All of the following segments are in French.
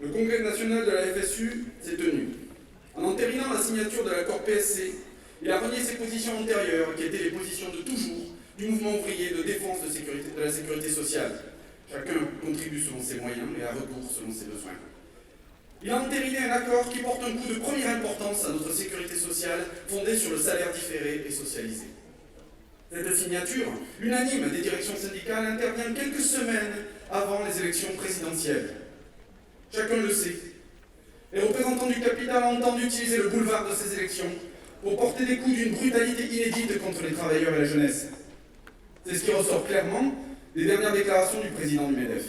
Le congrès national de la FSU s'est tenu. En entérinant la signature de l'accord PSC, il a renié ses positions antérieures, qui étaient les positions de toujours du mouvement ouvrier de défense de la sécurité sociale. Chacun contribue selon ses moyens et à rebours selon ses besoins. Il a entériné un accord qui porte un coup de première importance à notre sécurité sociale, fondée sur le salaire différé et socialisé. Cette signature, unanime des directions syndicales, intervient quelques semaines avant les élections présidentielles. Chacun le sait. Les représentants du capital ont entendu utiliser le boulevard de ces élections pour porter des coups d'une brutalité inédite contre les travailleurs et la jeunesse. C'est ce qui ressort clairement des dernières déclarations du président du MEDEF.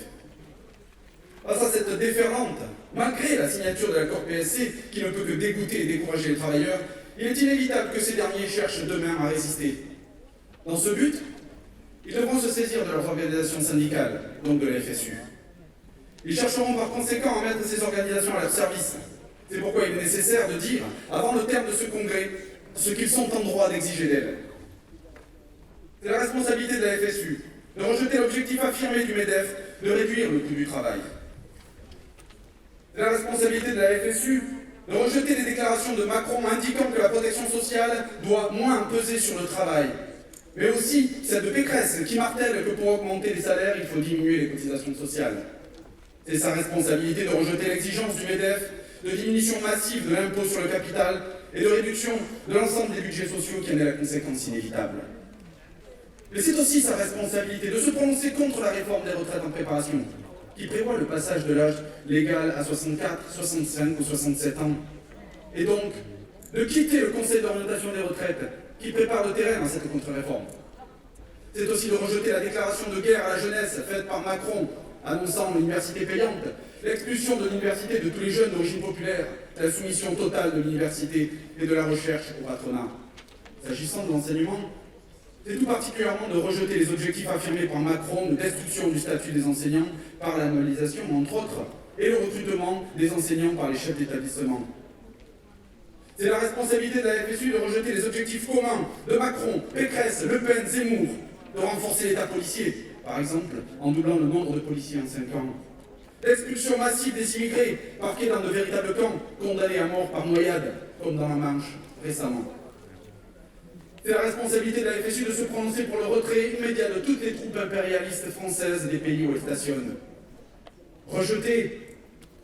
Face à cette déferlante, malgré la signature de l'accord PSC, qui ne peut que dégoûter et décourager les travailleurs, il est inévitable que ces derniers cherchent demain à résister. Dans ce but, ils devront se saisir de leurs organisations syndicales, donc de la FSU. Ils chercheront par conséquent à mettre ces organisations à leur service. C'est pourquoi il est nécessaire de dire, avant le terme de ce congrès, ce qu'ils sont en droit d'exiger d'elles. C'est la responsabilité de la FSU de rejeter l'objectif affirmé du MEDEF de réduire le coût du travail. C'est la responsabilité de la FSU de rejeter les déclarations de Macron indiquant que la protection sociale doit moins peser sur le travail, mais aussi celle de Pécresse qui martèle que pour augmenter les salaires, il faut diminuer les cotisations sociales. C'est sa responsabilité de rejeter l'exigence du MEDEF de diminution massive de l'impôt sur le capital et de réduction de l'ensemble des budgets sociaux qui en est la conséquence inévitable. Mais c'est aussi sa responsabilité de se prononcer contre la réforme des retraites en préparation, qui prévoit le passage de l'âge légal à 64, 65 ou 67 ans, et donc de quitter le Conseil d'orientation des retraites, qui prépare le terrain à cette contre-réforme. C'est aussi de rejeter la déclaration de guerre à la jeunesse faite par Macron, annonçant l'université payante, l'expulsion de l'université de tous les jeunes d'origine populaire, la soumission totale de l'université et de la recherche au patronat. S'agissant de l'enseignement, c'est tout particulièrement de rejeter les objectifs affirmés par Macron de destruction du statut des enseignants par l'annualisation, entre autres, et le recrutement des enseignants par les chefs d'établissement. C'est la responsabilité de la FSU de rejeter les objectifs communs de Macron, Pécresse, Le Pen, Zemmour, de renforcer l'État policier, par exemple en doublant le nombre de policiers en 5 ans. L'expulsion massive des immigrés, parqués dans de véritables camps, condamnés à mort par noyade, comme dans la Manche récemment. C'est la responsabilité de la FSU de se prononcer pour le retrait immédiat de toutes les troupes impérialistes françaises des pays où elles stationnent. Rejeter,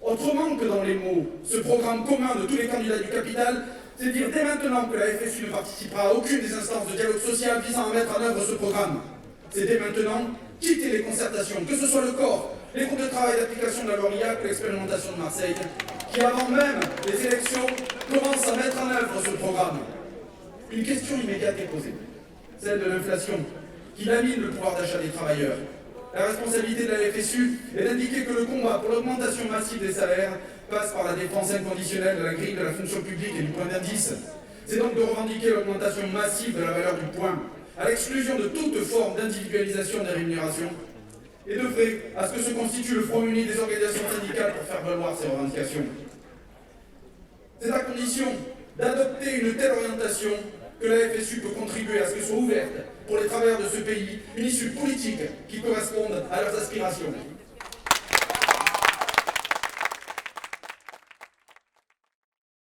autrement que dans les mots, ce programme commun de tous les candidats du capital, c'est dire dès maintenant que la FSU ne participera à aucune des instances de dialogue social visant à mettre en œuvre ce programme. C'est dès maintenant quitter les concertations, que ce soit le corps, les groupes de travail d'application de la loi RIAC ou l'expérimentation de Marseille, qui avant même les élections commencent à mettre en œuvre ce programme. Une question immédiate est posée, celle de l'inflation, qui lamine le pouvoir d'achat des travailleurs. La responsabilité de la FSU est d'indiquer que le combat pour l'augmentation massive des salaires passe par la défense inconditionnelle de la grille de la fonction publique et du point d'indice. C'est donc de revendiquer l'augmentation massive de la valeur du point, à l'exclusion de toute forme d'individualisation des rémunérations, et d'œuvrer à ce que se constitue le front uni des organisations syndicales pour faire valoir ces revendications. C'est à condition d'adopter une telle orientation que la FSU peut contribuer à ce que soit ouverte pour les travailleurs de ce pays une issue politique qui corresponde à leurs aspirations.